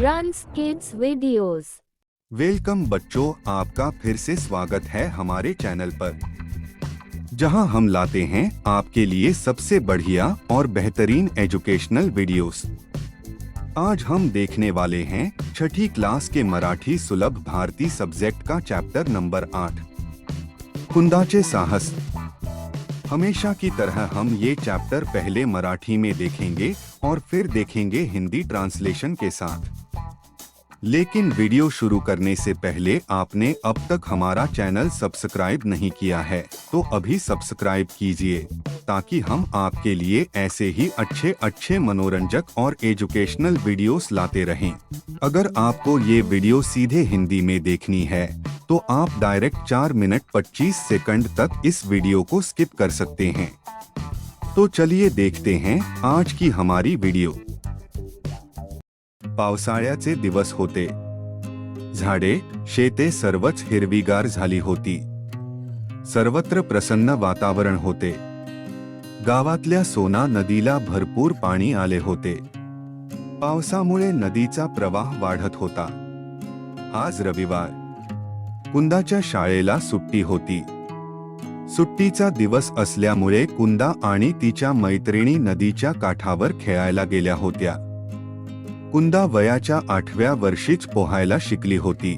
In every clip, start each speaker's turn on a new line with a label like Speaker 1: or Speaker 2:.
Speaker 1: Runs kids videos.
Speaker 2: Welcome बच्चों, आपका फिर से स्वागत है हमारे चैनल पर, जहां हम लाते हैं आपके लिए सबसे बढ़िया और बेहतरीन एजुकेशनल वीडियोस। आज हम देखने वाले हैं छठी क्लास के मराठी सुलभ भारती सब्जेक्ट का चैप्टर नंबर 8, कुंदाचे साहस। हमेशा की तरह हम ये चैप्टर पहले मराठी में देखेंगे और फिर देखेंगे हिंदी ट्रांसलेशन के साथ। लेकिन वीडियो शुरू करने से पहले आपने अब तक हमारा चैनल सब्सक्राइब नहीं किया है तो अभी सब्सक्राइब कीजिए, ताकि हम आपके लिए ऐसे ही अच्छे मनोरंजक और एजुकेशनल वीडियोस लाते रहें। अगर आपको ये वीडियो सीधे हिंदी में देखनी है तो आप डायरेक्ट 4 मिनट 25 सेकंड तक इस वीडियो को स्किप कर सकते हैं। तो चलिए देखते हैं आज की हमारी वीडियो। पावसाळ्याचे दिवस होते। झाडे, शेते सर्वच हिरवीगार झाली होती। सर्वत्र प्रसन्न वातावरण होते। गावातल्या सोना नदीला भरपूर पाणी आले होते। पावसामुळे नदीचा प्रवाह वाढत होता। आज रविवार, कुंदाच्या शाळेला सुट्टी होती। सुट्टीचा दिवस असल्यामुळे कुंदा आणि तिच्या मैत्रिणी नदीच्या काठावर खेळायला गेल्या होत्या। कुंदा वयाच्या 8व्या वर्षीच पोहायला शिकली होती।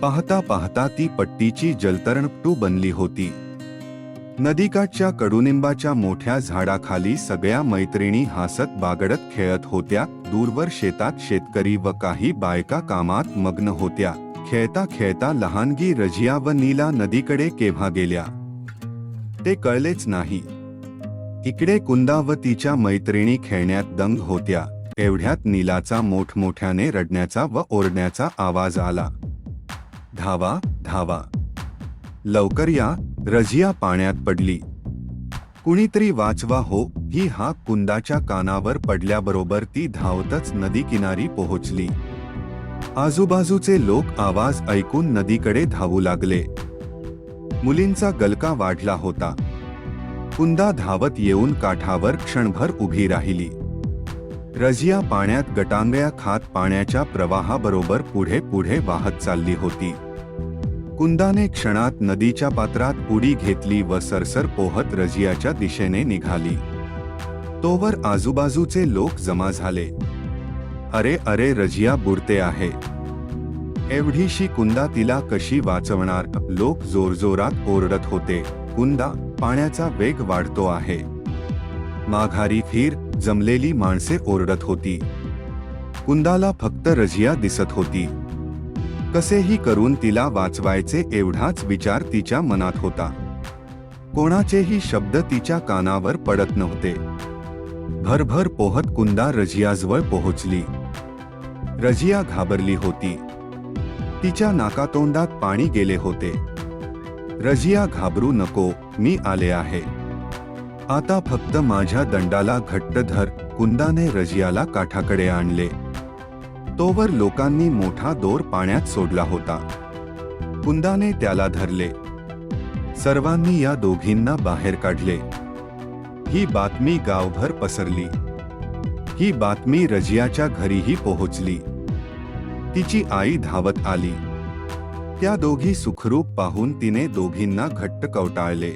Speaker 2: पाहता पाहता ती पट्टीची जलतरणपटू बनली होती। नदीकाठच्या कडुनिंबाच्या मोठ्या झाडाखाली सगळ्या मैत्रिणी हसत बागडत खेळत होत्या। दूरवर शेतात शेतकरी व काही बायका कामात मग्न होत्या। खेळता खेळता लहानगी रजिया व नीला नदीकडे केव्हा गेल्या ते कळलेच नाही। इकडे कुंदा व तिच्या मैत्रिणी खेळण्यात दंग होत्या। एवढ्यात नीलाचा मोठमोठ्याने रडण्याचा व ओरडण्याचा आवाज आला। धावा धावा, लवकर या, रजिया पाण्यात पडली। कुणीतरी वाचवा हो, ही हाक कुंदाच्या कानावर पडल्याबरोबर ती धावतच नदी किनारी पोहोचली। आजूबाजूचे लोक आवाज ऐकून नदीकडे धावू लागले। मुलींचा गलका वाढला होता। कुंदा धावत येऊन काठावर क्षणभर उभी राहिली। रजिया पाण्यात गटांगळ्या खात पाण्याच्या प्रवाहाबरोबर पुढे पुढे वाहत चालली होती। कुंदाने क्षणात नदीच्या पात्रात उडी घेतली व सरसर पोहत रजियाच्या दिशेने निघाली। तोवर आजूबाजूचे लोक जमा झाले। अरे अरे, रजिया बुडते आहे। एवढीशी कुंदा तिला कशी वाचवणार? लोक जोरजोरात ओरडत होते। कुंदा, पाण्याचा वेग वाढतो आहे, माघारी फिर। जमलेली माणसे ओरडत होती। कुंदाला फक्त रजिया दिसत होती। कसेही करून तिला वाचवायचे एवढाच विचार तिच्या मनात होता। कोणाचेही शब्द तिच्या कानावर पडत नव्हते। भरभर पोहत कुंदा रजियाजवळ पोहोचली। रजिया घाबरली होती। तिच्या नाकातोंडात पाणी गेले होते। रजिया, घाबरू नको, मी आले आहे। आता फक्त माझ्या दंडाला घट्ट धर। कुंदाने रजियाला काठाकडे आणले। तोवर लोकांनी मोठा दोर पाण्यात सोडला होता। कुंदाने त्याला धरले। सर्वांनी या दोघींना बाहेर काढले। ही बातमी गावभर पसरली। ही बातमी रजियाच्या घरीही पोहोचली। तिची आई धावत आली। त्या दोघी सुखरूप पाहून तिने दोघींना घट्ट कवटाळले।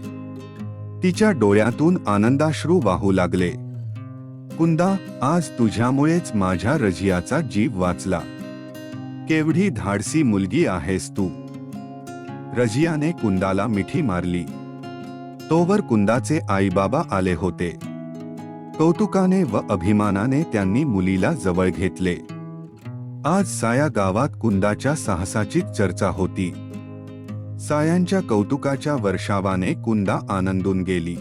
Speaker 2: तिच्या डोळ्यातून आनंदाश्रू वाहू लागले। कुंदा, आज तुझ्यामुळेच माझ्या रजियाचा जीव वाचला। केवढी धाडसी मुलगी आहेस तू। रजियाने कुंदाला मिठी मारली। तोवर कुंदाचे आईबाबा आले होते। कौतुकाने व अभिमानाने त्यांनी मुलीला जवळ घेतले। आज साया गावात कुंदाच्या साहसाचीच चर्चा होती। सायांच्या कौतुकाच्या वर्षावाने कुंदा आनंदून गेली।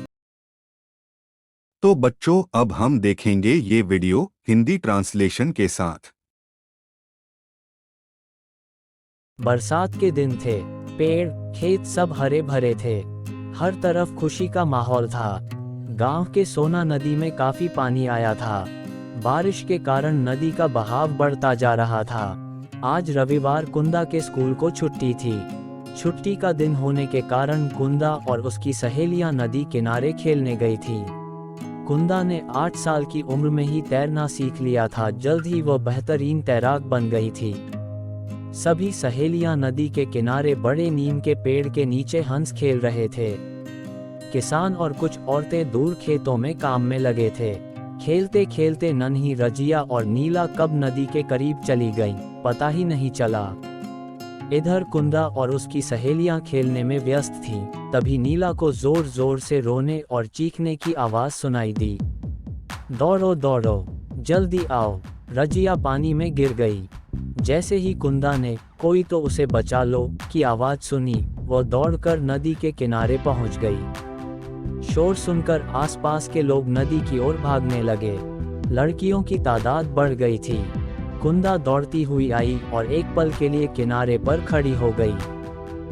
Speaker 2: तो बच्चों, अब हम देखेंगे ये वीडियो हिंदी ट्रांसलेशन के साथ।
Speaker 3: बरसात के दिन थे। पेड़, खेत सब हरे भरे थे। हर तरफ खुशी का माहौल था। गांव के सोना नदी में काफी पानी आया था। बारिश के कारण नदी का बहाव बढ़ता जा रहा था। आज रविवार कुंदा के स्कूल को छुट्टी थी। छुट्टी का दिन होने के कारण कुंदा और उसकी सहेलियां नदी किनारे खेलने गई थी। कुंदा ने 8 साल की उम्र में ही तैरना सीख लिया था। जल्द ही वह बेहतरीन तैराक बन गई थी। सभी सहेलियां नदी के किनारे बड़े नीम के पेड़ के नीचे हंस खेल रहे थे। किसान और कुछ औरतें दूर खेतों में काम में लगे थे। खेलते खेलते नन्ही रजिया और नीला कब नदी के करीब चली गईं, पता ही नहीं चला। इधर कुंदा और उसकी सहेलियां खेलने में व्यस्त थीं। तभी नीला को जोर जोर से रोने और चीखने की आवाज सुनाई दी। दौड़ो दौड़ो, जल्दी आओ, रजिया पानी में गिर गई। जैसे ही कुंदा ने कोई तो उसे बचा लो की आवाज सुनी, वह दौड़कर नदी के किनारे पहुंच गई। शोर सुनकर आसपास के लोग नदी की ओर भागने लगे। लड़कियों की तादाद बढ़ गई थी। कुंदा दौड़ती हुई आई और एक पल के लिए किनारे पर खड़ी हो गई।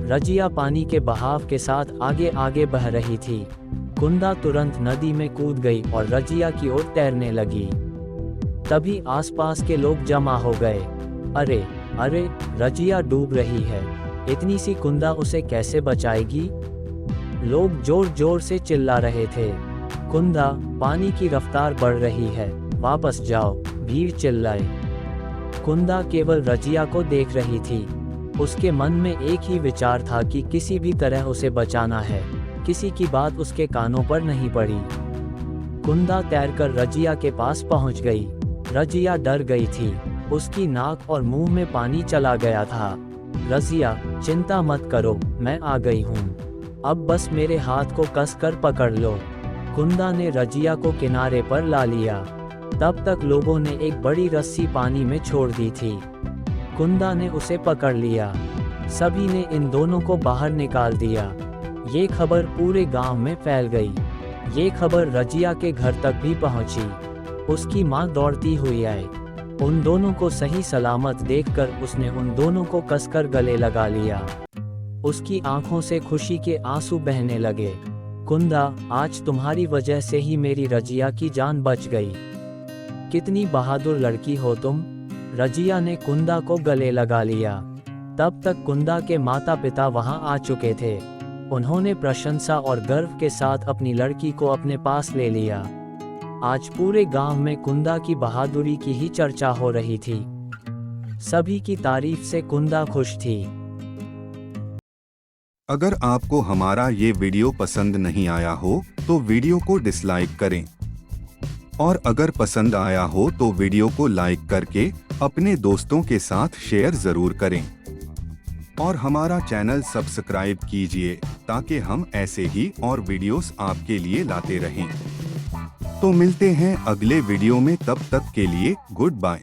Speaker 3: रजिया पानी के बहाव के साथ आगे आगे बह रही थी। कुंदा तुरंत नदी में कूद गई और रजिया की ओर तैरने लगी। तभी आसपास के लोग जमा हो गए। अरे अरे, रजिया डूब रही है, इतनी सी कुंदा उसे कैसे बचाएगी? लोग जोर जोर से चिल्ला रहे थे। कुंदा, पानी की रफ्तार बढ़ रही है, वापस जाओ, भीड़ चिल्लाए। कुंदा केवल रजिया को देख रही थी। उसके मन में एक ही विचार था कि किसी भी तरह उसे बचाना है। किसी की बात उसके कानों पर नहीं पड़ी। कुंदा तैरकर रजिया के पास पहुंच गई। रजिया डर गई थी। उसकी नाक और मुंह में पानी चला गया था। रजिया, चिंता मत करो, मैं आ गई हूँ। अब बस मेरे हाथ को कसकर पकड़ लो। कुंदा ने रजिया को किनारे पर ला लिया। तब तक लोगों ने एक बड़ी रस्सी पानी में छोड़ दी थी। कुंदा ने उसे पकड़ लिया। सभी ने इन दोनों को बाहर निकाल दिया। ये खबर पूरे गांव में फैल गई। ये खबर रजिया के घर तक भी पहुंची। उसकी मां दौड़ती हुई आई। उन दोनों को सही सलामत देखकर उसने उन दोनों को कसकर गले लगा लिया। उसकी आंखों से खुशी के आंसू बहने लगे। कुंदा, आज तुम्हारी वजह से ही मेरी रजिया की जान बच गई। कितनी बहादुर लड़की हो तुम। रजिया ने कुंदा को गले लगा लिया। तब तक कुंदा के माता पिता वहां आ चुके थे। उन्होंने प्रशंसा और गर्व के साथ अपनी लड़की को अपने पास ले लिया। आज पूरे गांव में कुंदा की बहादुरी की ही चर्चा हो रही थी। सभी की तारीफ से कुंदा खुश थी।
Speaker 2: अगर आपको हमारा ये वीडियो पसंद नहीं आया हो तो वीडियो को डिसलाइक करें, और अगर पसंद आया हो तो वीडियो को लाइक करके अपने दोस्तों के साथ शेयर जरूर करें, और हमारा चैनल सब्सक्राइब कीजिए ताकि हम ऐसे ही और वीडियोस आपके लिए लाते रहें। तो मिलते हैं अगले वीडियो में, तब तक के लिए गुड बाय।